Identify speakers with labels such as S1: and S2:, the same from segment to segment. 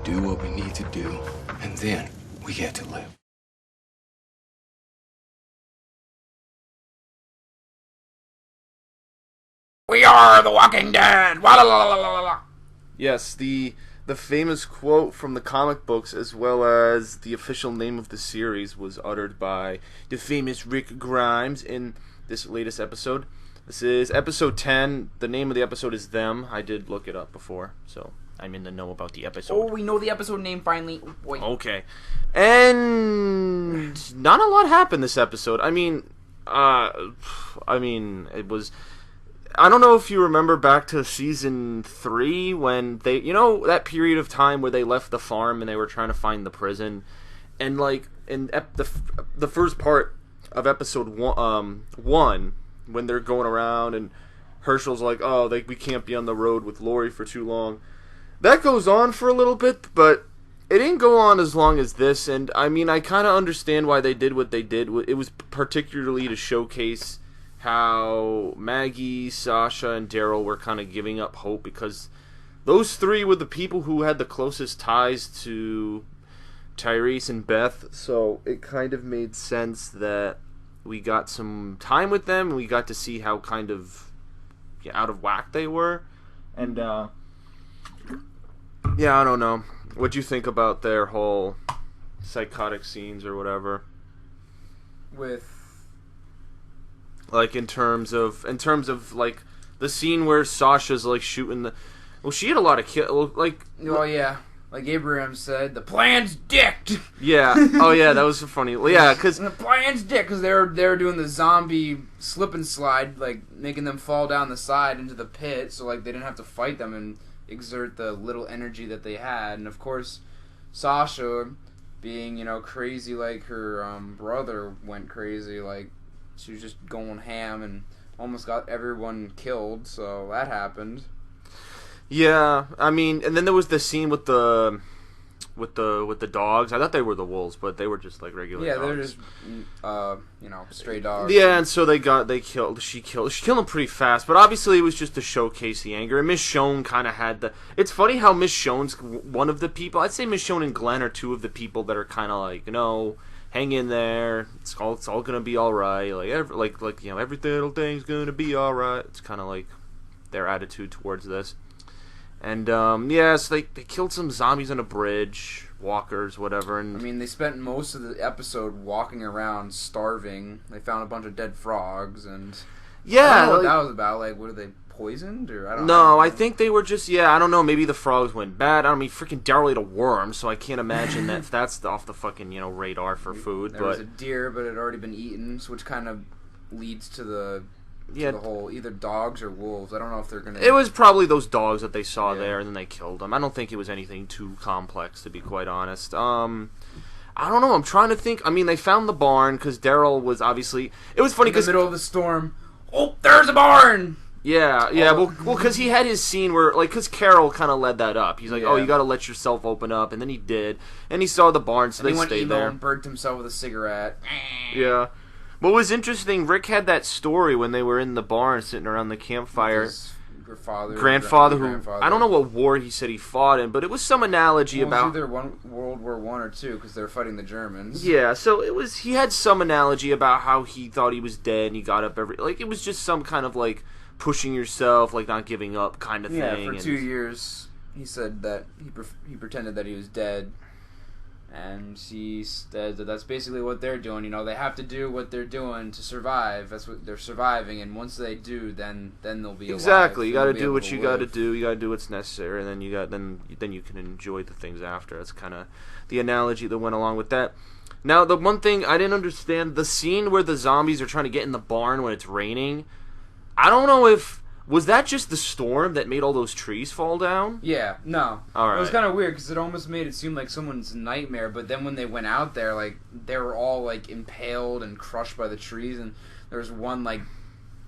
S1: do what we need to do, and then we get to live.
S2: We are the Walking Dead. Wa-la-la-la-la-la.
S3: Yes, the famous quote from the comic books, as well as the official name of the series, was uttered by the famous Rick Grimes in this latest episode. This is episode 10. The name of the episode is Them. I did look it up before, so I'm in the know about the episode.
S2: Oh, we know the episode name finally. Wait.
S3: Okay. And not a lot happened this episode. I mean, it was... I don't know if you remember back to season 3 when they... You know, that period of time where they left the farm and they were trying to find the prison? And, like, in the first part of episode 1, when they're going around and Herschel's like, oh, we can't be on the road with Lori for too long. That goes on for a little bit, but it didn't go on as long as this. And, I mean, I kind of understand why they did what they did. It was particularly to showcase how Maggie, Sasha, and Daryl were kind of giving up hope, because those three were the people who had the closest ties to Tyrese and Beth, so it kind of made sense that we got some time with them, and we got to see how kind of out of whack they were. And, yeah, I don't know. What'd you think about their whole psychotic scenes or whatever?
S2: With...
S3: Like, in terms of like, the scene where Sasha's, like, shooting the... Well, she had a lot of like...
S2: Oh, yeah. Like Abraham said, the plan's dicked!
S3: Yeah. Oh, yeah, that was funny. Yeah, because...
S2: The plan's dicked, because they were doing the zombie slip and slide, like, making them fall down the side into the pit, so, like, they didn't have to fight them and exert the little energy that they had. And, of course, Sasha, being, you know, crazy like her brother went crazy, like... She was just going ham and almost got everyone killed, so that happened.
S3: Yeah, I mean, and then there was the scene with the dogs. I thought they were the wolves, but they were just like regular dogs.
S2: Yeah, they're just stray dogs.
S3: Yeah, and so she killed them pretty fast, but obviously it was just to showcase the anger. And Michonne kind of had the... It's funny how Michonne's one of the people... I'd say Michonne and Glenn are two of the people that are kind of like, hang in there. It's all gonna be all right. Like every little thing's gonna be all right. It's kind of like their attitude towards this. And so they killed some zombies on a bridge, walkers, whatever. And
S2: I mean, they spent most of the episode walking around starving. They found a bunch of dead frogs, and I don't know what that was about. Like, what are they poisoned, or I don't know.
S3: No, I think they were just I don't know. Maybe the frogs went bad. I mean, freaking Daryl ate a worm, so I can't imagine that that's off the fucking radar for food.
S2: There was a deer, but it had already been eaten, which kind of leads to the whole either dogs or wolves. I don't know if they're gonna.
S3: It was probably those dogs that they saw there, and then they killed them. I don't think it was anything too complex, to be quite honest. I don't know. I'm trying to think. I mean, they found the barn because Daryl was obviously. It was funny because
S2: in the middle of the storm. Oh, there's a barn.
S3: Yeah. Well, because he had his scene where, like, because Carol kind of led that up. He's like, oh, you got to let yourself open up, and then he did, and he saw the barn, so they stayed there.
S2: And burnt himself with a cigarette.
S3: Yeah. What was interesting, Rick had that story when they were in the barn, sitting around the campfire. Grandfather, who I don't know what war he said he fought in, but it was some analogy about.
S2: It was either World War I or II, because they were fighting the Germans.
S3: Yeah, so it was. He had some analogy about how he thought he was dead, and he got up it was just some kind of like pushing yourself, like not giving up kind of thing.
S2: Yeah, for 2 years, he said that he pretended that he was dead, and he said that that's basically what they're doing. They have to do what they're doing to survive. That's what they're surviving, and once they do, then they'll be
S3: exactly.
S2: Alive.
S3: You got to do what you got to do. You got to do what's necessary, and then then you can enjoy the things after. That's kind of the analogy that went along with that. Now, the one thing I didn't understand, the scene where the zombies are trying to get in the barn when it's raining. I don't know if... Was that just the storm that made all those trees fall down?
S2: Yeah, no.
S3: All right.
S2: It was kind of weird, because it almost made it seem like someone's nightmare, but then when they went out there, like, they were all, like, impaled and crushed by the trees, and there was one, like,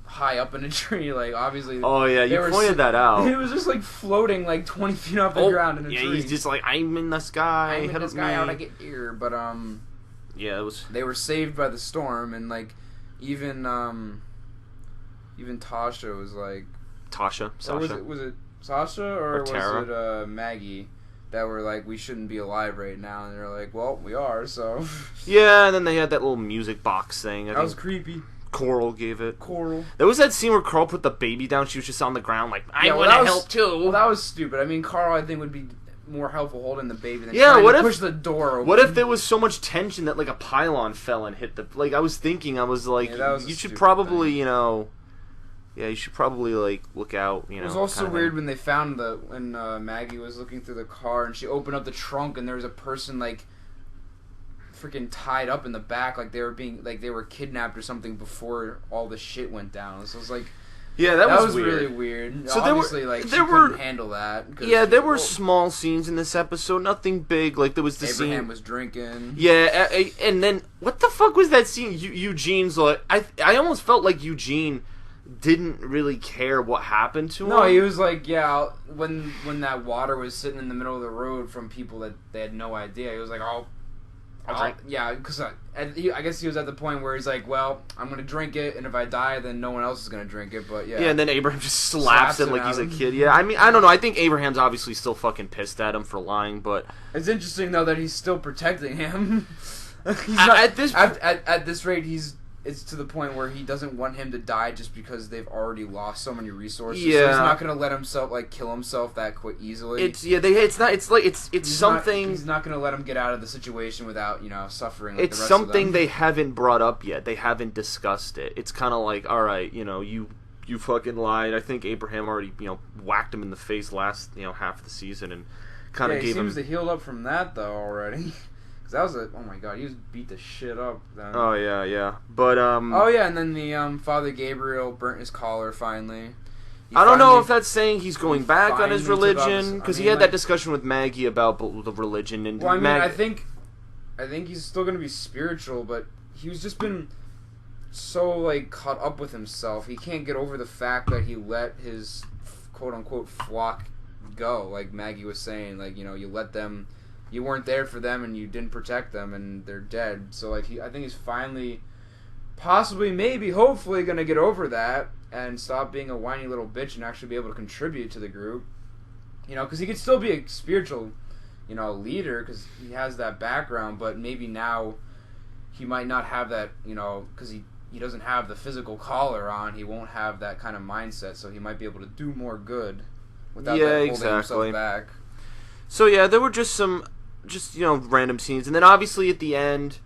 S2: high up in a tree, like, obviously...
S3: Oh, yeah, you pointed that out.
S2: It was just, like, floating, like, 20 feet off the ground in a tree.
S3: Yeah, he's just like, I'm in the sky,
S2: I'm in the sky, how'd I get here? But,
S3: yeah, it was...
S2: They were saved by the storm, and, like, even Tasha was like...
S3: Sasha?
S2: Was it Sasha or was
S3: Tara?
S2: it Maggie that were like, we shouldn't be alive right now, and they're like, well, we are, so.
S3: Yeah, and then they had that little music box thing.
S2: That was creepy.
S3: Coral gave it.
S2: Coral.
S3: There was that scene where Carl put the baby down. She was just on the ground like, I
S2: well,
S3: want to
S2: that was-
S3: help too.
S2: Well, that was stupid. I mean, Carl, I think, would be more helpful holding the baby than
S3: Yeah,
S2: trying
S3: what
S2: to
S3: if-
S2: push the door open.
S3: What if there was so much tension that like a pylon fell and hit the... Like, I was thinking, I was like,
S2: Yeah, that was a
S3: you should
S2: stupid
S3: probably,
S2: thing.
S3: you know... Yeah, you should probably, like, look out, you know.
S2: It was also
S3: kinda
S2: weird
S3: thing.
S2: when they found when Maggie was looking through the car and she opened up the trunk and there was a person like freaking tied up in the back, like they were kidnapped or something before all the shit went down. So it was like
S3: Yeah,
S2: that
S3: was
S2: was
S3: weird.
S2: really weird.
S3: So
S2: Obviously, like she
S3: there
S2: couldn't
S3: were-
S2: handle that. 'Cause
S3: Yeah, there were
S2: oh,
S3: small scenes in this episode, nothing big. Like, there was the
S2: Abraham
S3: scene...
S2: was drinking.
S3: Yeah, and then, what the fuck was that scene? Eugene's like... I almost felt like Eugene didn't really care what happened to him.
S2: No, he was like, yeah, when that water was sitting in the middle of the road from people that they had no idea, he was like, I'll
S3: drink.
S2: Yeah, because I guess he was at the point where he's like, well, I'm going to drink it, and if I die, then no one else is going to drink it, but yeah.
S3: Yeah, and then Abraham just slaps him
S2: Slaps him
S3: like he's a
S2: out.
S3: kid. Yeah, I mean, I don't know. I think Abraham's obviously still fucking pissed at him for lying, but...
S2: It's interesting, though, that he's still protecting him. He's
S3: At this-
S2: at this rate, it's to the point where he doesn't want him to die just because they've already lost so many resources. So
S3: Yeah.
S2: he's not going to let himself, like, kill himself that quick easily.
S3: It's something...
S2: He's not going to let him get out of the situation without, suffering. Like
S3: It's
S2: the rest
S3: something
S2: of them.
S3: they haven't brought up yet. They haven't discussed it. It's kind of like, all right, you fucking lied. I think Abraham already, whacked him in the face last, half of the season and kind of
S2: he
S3: gave him...
S2: seems to healed up from that though already. Because that was oh my god, he was beat the shit up then.
S3: Oh yeah. But
S2: Oh yeah, and then the Father Gabriel burnt his collar finally.
S3: I don't know if that's saying he's going back on his
S2: finally took off
S3: religion,
S2: his- I
S3: because he
S2: mean,
S3: had
S2: like-
S3: that discussion with Maggie about the religion and
S2: Well, I mean,
S3: Maggie...
S2: I think he's still gonna be spiritual, but he's just been so like caught up with himself. He can't get over the fact that he let his quote unquote flock go. Like Maggie was saying, like you let them, you weren't there for them, and you didn't protect them, and they're dead. So like I think he's finally, possibly, maybe, hopefully, gonna get over that and stop being a whiny little bitch and actually be able to contribute to the group. Because he could still be a spiritual, leader because he has that background, but maybe now he might not have that, because he doesn't have the physical collar on. He won't have that kind of mindset, so he might be able to do more good without that holding
S3: exactly.
S2: himself back.
S3: So yeah, there were just random scenes, and then obviously at the end,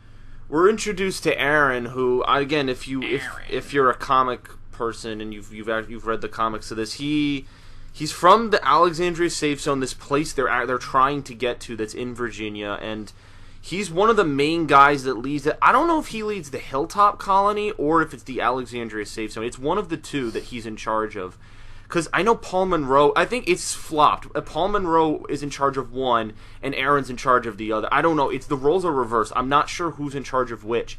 S3: we're introduced to Aaron, who again, if you're a comic person and you've read the comics of this, he's from the Alexandria Safe Zone, this place they're trying to get to that's in Virginia, and he's one of the main guys that leads it. I don't know if he leads the Hilltop Colony or if it's the Alexandria Safe Zone. It's one of the two that he's in charge of. Because I know Paul Monroe, I think it's flopped. Paul Monroe is in charge of one, and Aaron's in charge of the other. I don't know. The roles are reversed. I'm not sure who's in charge of which.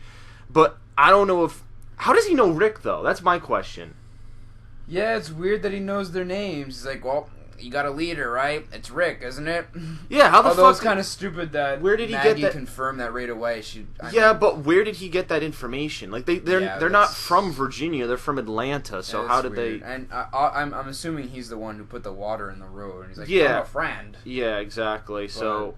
S3: But I don't know if... How does he know Rick, though? That's my question.
S2: Yeah, it's weird that he knows their names. He's like, well, you got a leader, right? It's Rick, isn't it?
S3: Yeah, how the
S2: Although
S3: fuck...
S2: it's kind of stupid that
S3: Where did he
S2: Maggie
S3: get that-
S2: confirmed that right away.
S3: But where did he get that information? Like they're not
S2: that's-
S3: from Virginia; they're from Atlanta. So how did
S2: weird.
S3: they?
S2: And I'm assuming he's the one who put the water in the road. And he's like,
S3: Yeah.
S2: I'm a friend.
S3: Yeah, exactly. So,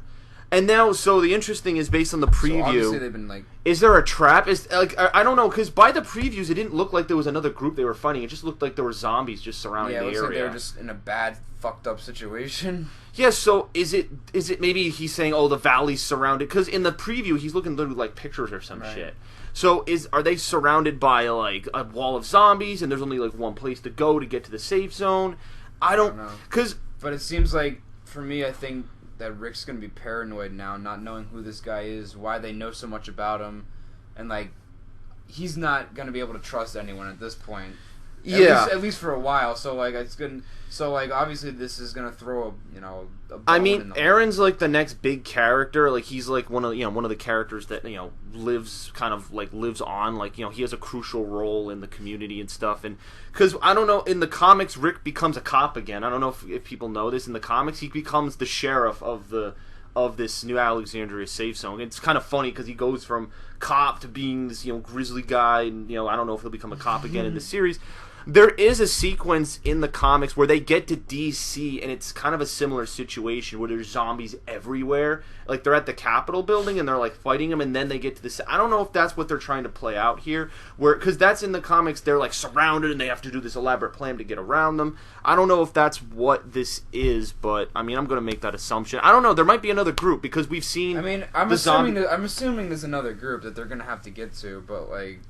S3: and now, the interesting is based on the
S2: So obviously
S3: preview.
S2: they've been like,
S3: Is there a trap? Is like I don't know, because by the previews it didn't look like there was another group they were fighting. It just looked like there were zombies just surrounding
S2: it
S3: the
S2: looks
S3: area.
S2: like they were just in a bad, fucked up situation.
S3: Yeah, so is it maybe he's saying, oh, the valley's surrounded? Because in the preview, he's looking literally like pictures or some
S2: Right.
S3: shit. So are they surrounded by like a wall of zombies, and there's only like one place to go to get to the safe zone? I don't
S2: know.
S3: Because
S2: But it seems like, for me, I think that Rick's gonna be paranoid now, not knowing who this guy is, why they know so much about him, and like, he's not gonna be able to trust anyone at this point. At least for a while. So like it's gonna. So like obviously this is gonna throw a
S3: I
S2: bone in
S3: mean,
S2: the
S3: Aaron's like the next big character. Like he's like one of the characters that lives on. Like he has a crucial role in the community and stuff. And because I don't know, in the comics, Rick becomes a cop again. I don't know if people know this. In the comics, he becomes the sheriff of this new Alexandria safe zone. It's kind of funny because he goes from cop to being this grizzly guy, and I don't know if he'll become a cop again in the series. There is a sequence in the comics where they get to DC, and it's kind of a similar situation where there's zombies everywhere. Like, they're at the Capitol building, and they're, like, fighting them, and then they get to this... I don't know if that's what they're trying to play out here, because that's in the comics, they're, like, surrounded, and they have to do this elaborate plan to get around them. I don't know if that's what this is, but, I mean, I'm going to make that assumption. I don't know, there might be another group, because we've seen...
S2: I mean, I'm assuming there's another group that they're going to have to get to, but, like...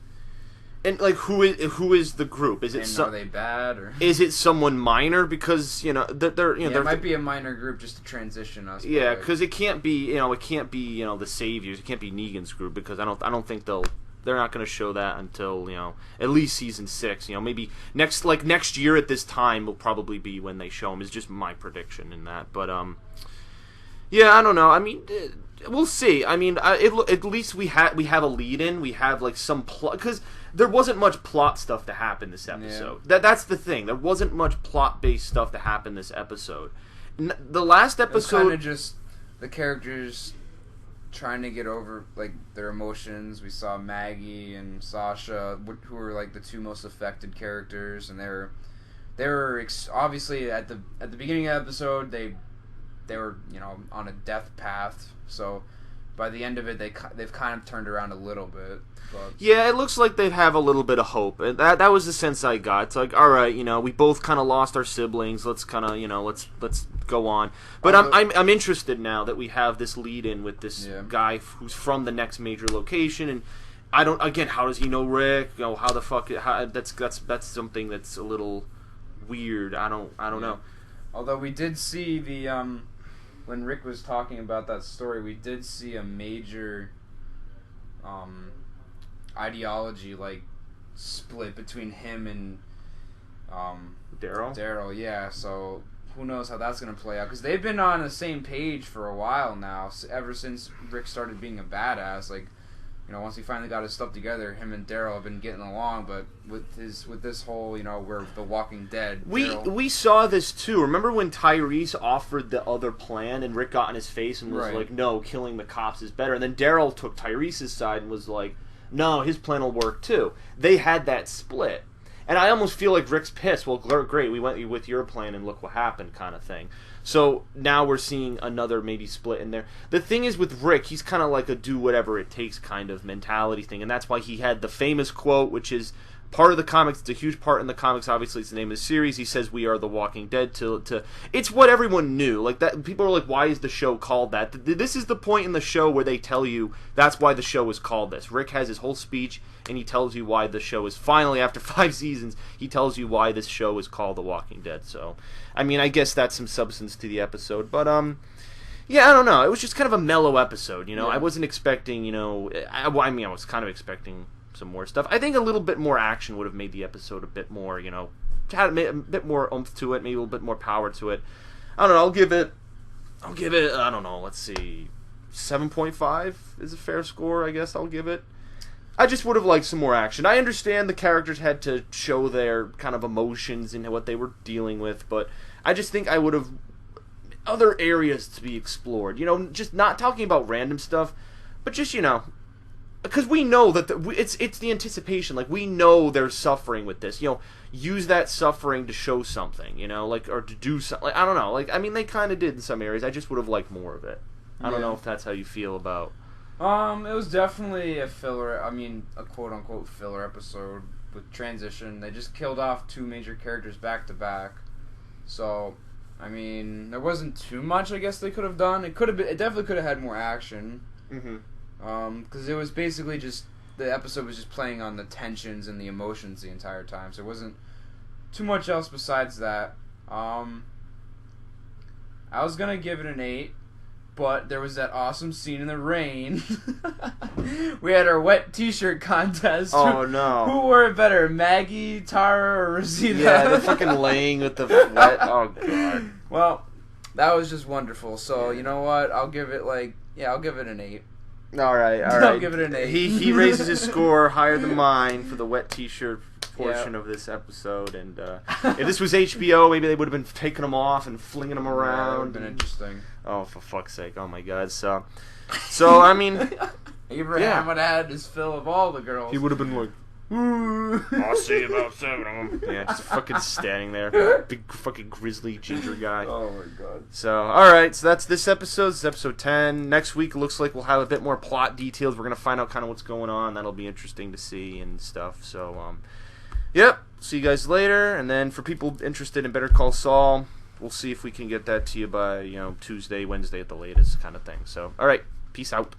S3: And, like, who is the group? Is it
S2: are they bad, or
S3: is it someone minor? Because they're
S2: it might be a minor group just to transition us.
S3: Yeah, because it can't be the Saviors. It can't be Negan's group, because I don't think they're not going to show that until at least season 6. Maybe next year at this time will probably be when they show him. Is just my prediction in that. But yeah, I don't know. I mean, we'll see. I mean, at least we have a lead in. We have like some plot, because there wasn't much plot stuff to happen this episode. Yeah. That's the thing. There wasn't much plot based stuff to happen this episode. The last episode,
S2: kind of just the characters trying to get over like their emotions. We saw Maggie and Sasha, who were like the two most affected characters, and they were obviously at the beginning of the episode they were on a death path. So by the end of it, they've kind of turned around a little bit. But.
S3: Yeah, it looks like they have a little bit of hope. And that was the sense I got. It's like, all right, we both kind of lost our siblings. Let's kind of, let's go on. But I'm interested now that we have this lead in with this guy who's from the next major location, and I don't. Again, how does he know Rick? How the fuck? That's something that's a little weird. I don't know.
S2: Although we did see the when Rick was talking about that story, we did see a major ideology like split between him and Daryl, yeah. So who knows how that's gonna play out? Because they've been on the same page for a while now, ever since Rick started being a badass. Like, once he finally got his stuff together, him and Daryl have been getting along. But with this whole, we're The Walking Dead.
S3: We saw this too. Remember when Tyrese offered the other plan, and Rick got in his face and was like, "No, killing the cops is better." And then Daryl took Tyrese's side and was like, "No, his plan will work too." They had that split, and I almost feel like Rick's pissed. Well, great, we went with your plan, and look what happened, kind of thing. So now we're seeing another maybe split in there. The thing is with Rick, he's kind of like a do whatever it takes kind of mentality thing, and that's why he had the famous quote, which is part of the comics. It's a huge part in the comics. Obviously, it's the name of the series. He says, "We are the Walking Dead." It's what everyone knew. Like that, people are like, "Why is the show called that?" This is the point in the show where they tell you that's why the show is called this. Rick has his whole speech, and he tells you why the show is finally, after 5 seasons, he tells you why this show is called The Walking Dead. So, I mean, I guess that's some substance to the episode, but yeah, I don't know. It was just kind of a mellow episode.
S2: Yeah.
S3: I wasn't expecting. I was kind of expecting some more stuff. I think a little bit more action would have made the episode a bit more, had a bit more oomph to it, maybe a little bit more power to it. I don't know, I'll give it, I don't know, let's see, 7.5 is a fair score, I guess I'll give it. I just would have liked some more action. I understand the characters had to show their kind of emotions and what they were dealing with, but I just think I would have other areas to be explored. Just not talking about random stuff, but just, because we know that it's the anticipation. Like, we know they're suffering with this. Use that suffering to show something. Or to do something. Like, I don't know. Like, I mean, they kind of did in some areas. I just would have liked more of it. I don't know if that's how you feel about.
S2: It was definitely a filler. I mean, a quote unquote filler episode with transition. They just killed off 2 major characters back to back. So, I mean, there wasn't too much. I guess they could have done. It definitely could have had more action.
S3: Mm-hmm.
S2: Because it was basically just, the episode was just playing on the tensions and the emotions the entire time, so it wasn't too much else besides that. I was gonna give it an 8, but there was that awesome scene in the rain. We had our wet t-shirt contest.
S3: Oh no.
S2: Who wore it better, Maggie, Tara, or Rosita?
S3: Yeah, the fucking laying with the wet, oh god.
S2: Well, that was just wonderful, so you know what, I'll give it an 8.
S3: All right.
S2: I'll give it an 8.
S3: He raises his score higher than mine for the wet t-shirt portion of this episode, and if this was HBO, maybe they would have been taking them off and flinging them around.
S2: Yeah, that would have been interesting.
S3: Oh, for fuck's sake! Oh my god! So I mean,
S2: Abraham would have had his fill of all the girls.
S3: He would have been like, I'll see about 7 of them. Yeah, just fucking standing there. Big fucking grizzly ginger guy.
S2: Oh my god.
S3: So, alright, so that's this episode. This is episode 10. Next week, it looks like we'll have a bit more plot details. We're going to find out kind of what's going on. That'll be interesting to see and stuff. So, yep. See you guys later. And then for people interested in Better Call Saul, we'll see if we can get that to you by, Tuesday, Wednesday at the latest kind of thing. So, alright. Peace out.